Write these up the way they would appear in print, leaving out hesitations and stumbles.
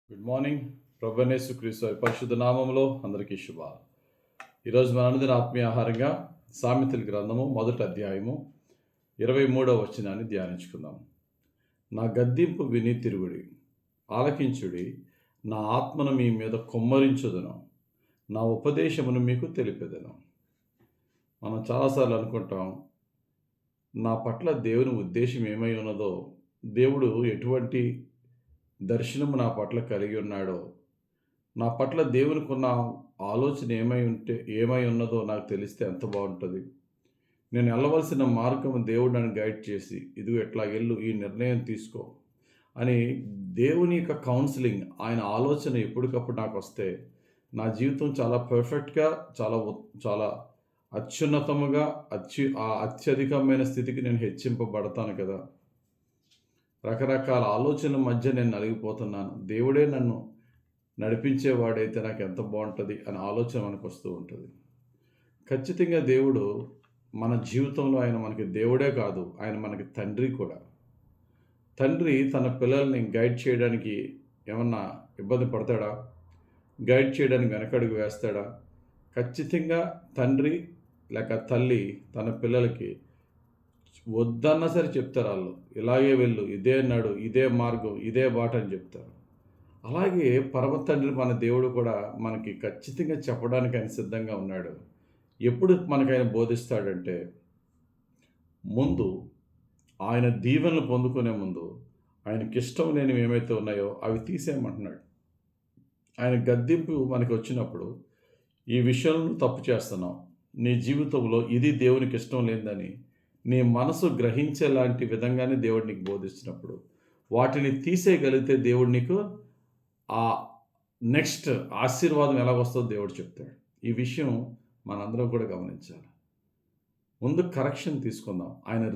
Good morning. ప్రభువైన యేసుక్రీస్తు వారి పరిశుద్ధ నామములో అందరికీ శుభాలు. ఈరోజు మన అనుదిన ఆత్మీయ ఆహారంగా సామెతల గ్రంథము 1వ అధ్యాయము 23వ వచనాన్ని ధ్యానించుకుందాం. నా గద్దింపు విని తిరుగుడి, ఆలకించుడి, నా ఆత్మను మీ మీద కుమ్మరించుదును, నా ఉపదేశమును మీకు తెలిపెదను. మనం చాలాసార్లు అనుకుంటాం, నా పట్ల దేవుని ఉద్దేశం ఏమై ఉన్నదో, దేవుడు ఎటువంటి దర్శనము నా పట్ల కలిగి ఉన్నాడో, నా పట్ల దేవునికున్న ఆలోచన ఏమై ఉన్నదో నాకు తెలిస్తే ఎంత బాగుంటుంది. నేను వెళ్ళవలసిన మార్గము దేవుడు నన్ను గైడ్ చేసి, ఇదిగో ఎట్లా వెళ్ళు, ఈ నిర్ణయం తీసుకో అని దేవుని యొక్క కౌన్సిలింగ్, ఆయన ఆలోచన ఎప్పటికప్పుడు నాకు వస్తే నా జీవితం చాలా పర్ఫెక్ట్గా, చాలా అత్యున్నతముగా, అత్యధికమైన స్థితికి నేను హెచ్చింపబడతాను కదా. రకరకాల ఆలోచనల మధ్య నేను నలిగిపోతున్నాను, దేవుడే నన్ను నడిపించేవాడైతే నాకు ఎంత బాగుంటుంది అనే ఆలోచన మనకు వస్తూ ఉంటుంది. ఖచ్చితంగా దేవుడు మన జీవితంలో ఆయన మనకి దేవుడే కాదు, ఆయన మనకి తండ్రి కూడా. తండ్రి తన పిల్లల్ని గైడ్ చేయడానికి ఏమన్నా ఇబ్బంది పడతాడా? గైడ్ చేయడానికి వెనకడుగు వేస్తాడా? ఖచ్చితంగా తండ్రి లేక తల్లి తన పిల్లలకి వద్దన్నా సరే చెప్తారు. వాళ్ళు ఇలాగే వెళ్ళు, ఇదే నడు, ఇదే మార్గం, ఇదే బాట అని చెప్తారు. అలాగే పరమ తండ్రి మన దేవుడు కూడా మనకి ఖచ్చితంగా చెప్పడానికి ఆయన సిద్ధంగా ఉన్నాడు. ఎప్పుడు మనకు ఆయన బోధిస్తాడంటే, ముందు ఆయన దీవెనలు పొందుకునే ముందు ఆయనకి ఇష్టం లేనివి ఏమైతే ఉన్నాయో అవి తీసేయమంటున్నాడు. ఆయన గద్దింపు మనకి వచ్చినప్పుడు, ఈ విషయంలో తప్పు చేస్తున్నావు, నీ జీవితంలో ఇది దేవునికి ఇష్టం లేదని నీ మనసు గ్రహించేలాంటి విధంగానే దేవుడు నీకు బోధిస్తున్నప్పుడు, వాటిని తీసేయగలిగితే దేవుడు నీకు ఆ నెక్స్ట్ ఆశీర్వాదం ఎలాగొస్తుందో దేవుడు చెప్తాడు. ఈ విషయం మనందరం కూడా గమనించాలి. ముందు కరెక్షన్ తీసుకుందాం. ఆయన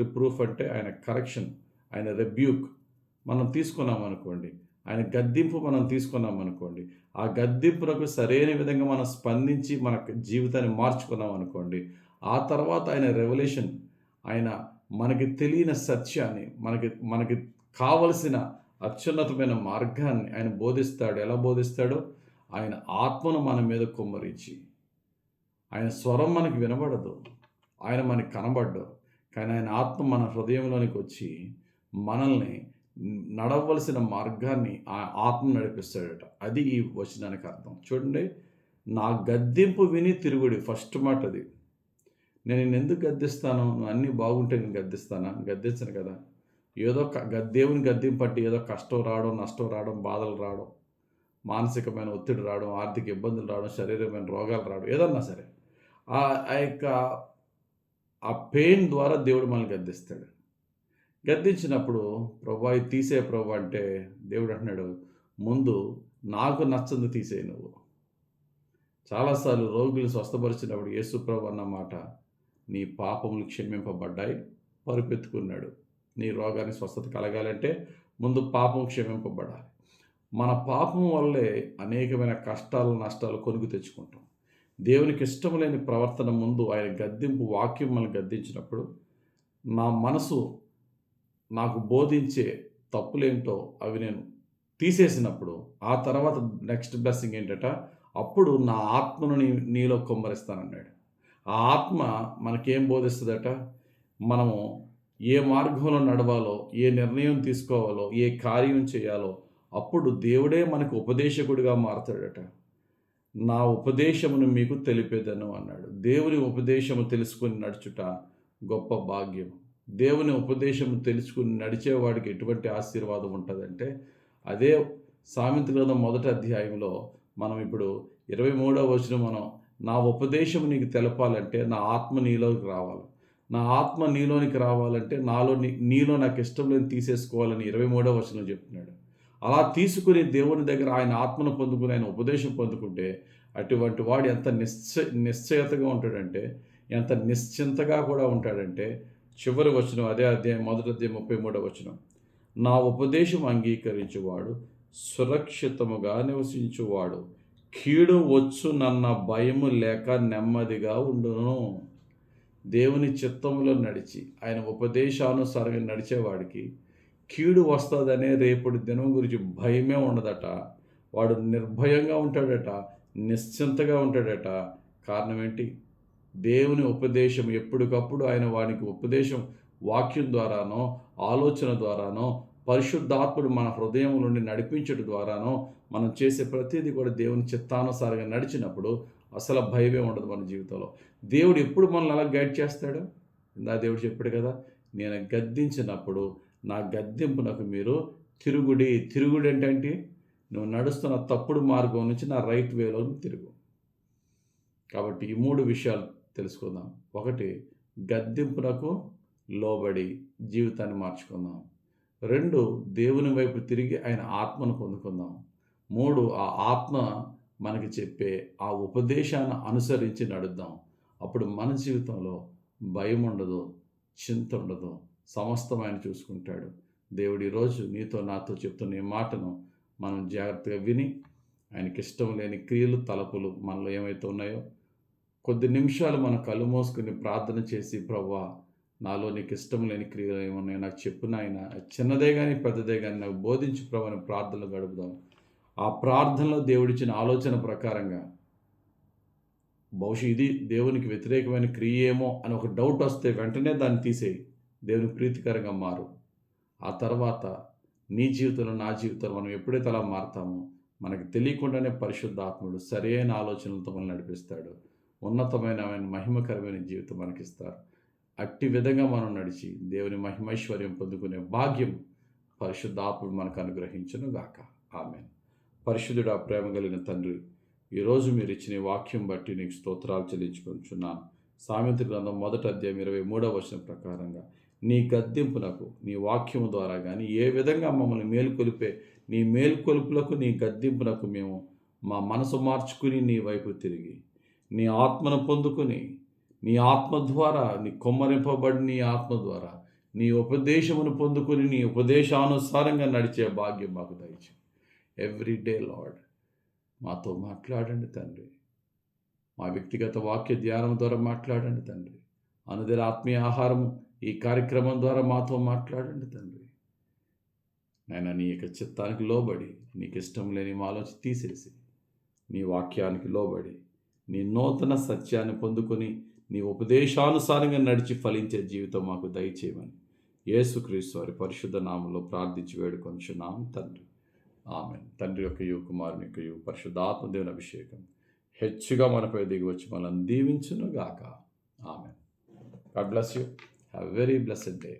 రిప్రూఫ్ అంటే ఆయన కరెక్షన్, ఆయన రెబ్యూక్ మనం తీసుకున్నాం అనుకోండి, ఆయన గద్దింపు మనం తీసుకున్నాం అనుకోండి, ఆ గద్దింపునకు సరైన విధంగా మనం స్పందించి మన జీవితాన్ని మార్చుకున్నాం అనుకోండి, ఆ తర్వాత ఆయన రెవల్యూషన్, ఆయన మనకి తెలియని సత్యాన్ని, మనకి కావలసిన అత్యున్నతమైన మార్గాన్ని ఆయన బోధిస్తాడు. ఎలా బోధిస్తాడో, ఆయన ఆత్మను మన మీద కుమ్మరించి, ఆయన స్వరం మనకి వినబడదు, ఆయన మనకి కనబడ్డు, కానీ ఆయన ఆత్మ మన హృదయంలోనికి వచ్చి మనల్ని నడవలసిన మార్గాన్ని ఆ ఆత్మ నడిపిస్తాడట. అది ఈ వచనానికి అర్థం. చూడండి, నా గద్దింపు విని తిరుగుడి, ఫస్ట్ మాట అది. నేను ఎందుకు గద్దిస్తాను? అన్నీ బాగుంటే నేను గద్దిస్తానా? గద్దించను కదా. ఏదో దేవుని గద్దింపు అంటే ఏదో కష్టం రావడం, నష్టం రావడం, బాధలు రావడం, మానసికమైన ఒత్తిడి రావడం, ఆర్థిక ఇబ్బందులు రావడం, శరీరమైన రోగాలు రావడం, ఏదన్నా సరే ఆ యొక్క ఆ పెయిన్ ద్వారా దేవుడు మనల్ని గద్దిస్తాడు. గద్దించినప్పుడు, ప్రభా ఇది తీసే ప్రభా అంటే దేవుడు అంటున్నాడు, ముందు నాకు నచ్చంది తీసేయి నువ్వు. చాలాసార్లు రోగులు స్వస్థపరిచినప్పుడు యేసు ప్రభు అన్న మాట, నీ పాపములు క్షమింపబడ్డాయి, పరుపెత్తుకున్నాడు. నీ రోగానికి స్వస్థత కలగాలంటే ముందు పాపం క్షమింపబడాలి. మన పాపం వల్లే అనేకమైన కష్టాలు, నష్టాలు కొనుక్కు తెచ్చుకుంటాం. దేవునికి ఇష్టం లేని ప్రవర్తన ముందు ఆయన గద్దింపు వాక్యం మనల్ని గద్దించినప్పుడు, నా మనసు నాకు బోధించే తప్పులేంటో అవి నేను తీసేసినప్పుడు, ఆ తర్వాత నెక్స్ట్ బ్లెస్సింగ్ ఏంటట, అప్పుడు నా ఆత్మను నీలో కుమ్మరిస్తానన్నాడు. ఆ ఆత్మ మనకేం బోధిస్తుందట? మనము ఏ మార్గంలో నడవాలో, ఏ నిర్ణయం తీసుకోవాలో, ఏ కార్యం చేయాలో, అప్పుడు దేవుడే మనకు ఉపదేశకుడిగా మారుతాడట. నా ఉపదేశమును మీకు తెలిపేదను అన్నాడు. దేవుని ఉపదేశము తెలుసుకుని నడుచుట గొప్ప భాగ్యం. దేవుని ఉపదేశము తెలుసుకుని నడిచేవాడికి ఎటువంటి ఆశీర్వాదం ఉంటుందంటే, అదే సామెతల గ్రంథం 1వ అధ్యాయంలో మనం ఇప్పుడు 23వ వచనం, మనం నా ఉపదేశం నీకు తెలపాలంటే నా ఆత్మ నీలోకి రావాలి, నా ఆత్మ నీలోనికి రావాలంటే నీలో నాకు ఇష్టం లేని తీసేసుకోవాలని 23వ వచనం చెప్తున్నాడు. అలా తీసుకుని దేవుని దగ్గర ఆయన ఆత్మను పొందుకుని ఆయన ఉపదేశం పొందుకుంటే అటువంటి వాడు ఎంత నిశ్చయతగా ఉంటాడంటే, ఎంత నిశ్చింతగా కూడా ఉంటాడంటే, చివరి వచనం అదే అధ్యాయం 1వ అధ్యాయం 33వ వచనం, నా ఉపదేశం అంగీకరించువాడు సురక్షితముగా నివసించువాడు, కీడు వచ్చునన్న భయము లేక నెమ్మదిగా ఉండును. దేవుని చిత్తములో నడిచి ఆయన ఉపదేశానుసారంగా నడిచేవాడికి కీడు వస్తుందనే రేపటి దినం గురించి భయమే ఉండదట. వాడు నిర్భయంగా ఉంటాడట, నిశ్చింతగా ఉంటాడట. కారణం ఏంటి? దేవుని ఉపదేశం ఎప్పటికప్పుడు ఆయన వానికి ఉపదేశం వాక్యం ద్వారానో, ఆలోచన ద్వారానో, పరిశుద్ధాత్ముడు మన హృదయం నుండి నడిపించడం ద్వారానో మనం చేసే ప్రతిదీ కూడా దేవుని చిత్తానుసారంగా నడిచినప్పుడు అసలు భయమే ఉండదు మన జీవితంలో. దేవుడు ఎప్పుడు మనల్ని అలా గైడ్ చేస్తాడు? దేవుడు చెప్పాడు కదా, నేను గద్దించినప్పుడు నా గద్దింపునకు మీరు తిరుగుడి. తిరుగుడు ఏంటంటే నువ్వు నడుస్తున్న తప్పుడు మార్గం నుంచి నా రైట్ వేలో తిరుగు. కాబట్టి ఈ 3 విషయాలు తెలుసుకుందాం. 1, గద్దింపునకు లోబడి జీవితాన్ని మార్చుకుందాం. 2, దేవుని వైపు తిరిగి ఆయన ఆత్మను పొందుకుందాం. 3, ఆ ఆత్మ మనకి చెప్పే ఆ ఉపదేశాన్ని అనుసరించి నడుద్దాం. అప్పుడు మన జీవితంలో భయం ఉండదు, చింత ఉండదు, సమస్తం ఆయన చూసుకుంటాడు. దేవుడు ఈరోజు నీతో నాతో చెప్తున్న ఈ మాటను మనం జాగ్రత్తగా విని ఆయనకి ఇష్టం లేని క్రియలు, తలపులు మనలో ఏమైతే ఉన్నాయో కొద్ది నిమిషాలు మన కళ్ళు మూసుకుని ప్రార్థన చేసి, ప్రభువా నాలో నీకు ఇష్టం లేని క్రియలు ఏమున్నాయో నాకు చెప్పు నాయన, చిన్నదే కానీ పెద్దదే కానీ నాకు బోధించు ప్రభు అని ప్రార్థనలు గడుపుదాం. ఆ ప్రార్థనలో దేవుడిచ్చిన ఆలోచన ప్రకారంగా బహుశా ఇది దేవునికి వ్యతిరేకమైన క్రియ ఏమో అని ఒక డౌట్ వస్తే వెంటనే దాన్ని తీసేయి. దేవునికి ప్రీతికరంగా మారు. ఆ తర్వాత నీ జీవితంలో నా జీవితంలో మనం ఎప్పుడైతే అలా మారుతామో మనకు తెలియకుండానే పరిశుద్ధాత్ముడు సరైన ఆలోచనలతో మనల్ని నడిపిస్తాడు. ఉన్నతమైన మహిమకరమైన జీవితం మనకిస్తారు. అట్టి విధంగా మనం నడిచి దేవుని మహిమైశ్వర్యం పొందుకునే భాగ్యం పరిశుద్ధాత్ముడు మనకు అనుగ్రహించును గాక. ఆమేన్. పరిశుద్ధుడా, ప్రేమ కలిగిన తండ్రి, ఈరోజు మీరు ఇచ్చిన వాక్యం బట్టి నీకు స్తోత్రాలు చెల్లించుకుంటున్నాను. సామెతల గ్రంథం 1వ అధ్యాయం 23వ వచనం ప్రకారంగా నీ గద్దింపునకు నీ వాక్యం ద్వారా కానీ ఏ విధంగా మమ్మల్ని మేలుకొలిపే నీ మేలుకొలుపులకు నీ గద్దింపునకు మేము మా మనసు మార్చుకుని నీ వైపు తిరిగి నీ ఆత్మను పొందుకుని నీ ఆత్మ ద్వారా నీ కొమ్మరింపబడి నీ ఆత్మ ద్వారా నీ ఉపదేశమును పొందుకుని నీ ఉపదేశానుసారంగా నడిచే భాగ్యం మాకు దయచేయి. ఎవ్రీడే లార్డ్ మాతో మాట్లాడండి తండ్రి. మా వ్యక్తిగత వాక్య ధ్యానం ద్వారా మాట్లాడండి తండ్రి. అనుదిన ఆత్మీయ ఆహారము ఈ కార్యక్రమం ద్వారా మాతో మాట్లాడండి తండ్రి. నాయన నీ యొక్క చిత్తానికి లోబడి నీకు ఇష్టం లేని మాలోచి తీసేసి నీ వాక్యానికి లోబడి నీ నూతన సత్యాన్ని పొందుకొని నీ ఉపదేశానుసారంగా నడిచి ఫలించే జీవితం మాకు దయచేయమని యేసుక్రీస్తు వారి పరిశుద్ధ నామంలో ప్రార్థించి వేడుకొంచున్నాం తండ్రి. ఆమేన్. తండ్రి యొక్క కుమారుని యొక్క పరిశుద్ధాత్మ దేవుని అభిషేకం హెచ్చుగా మనపై దిగి వచ్చి మనల్ని దీవించును గాక. Amen. God bless you. Have a very blessed day.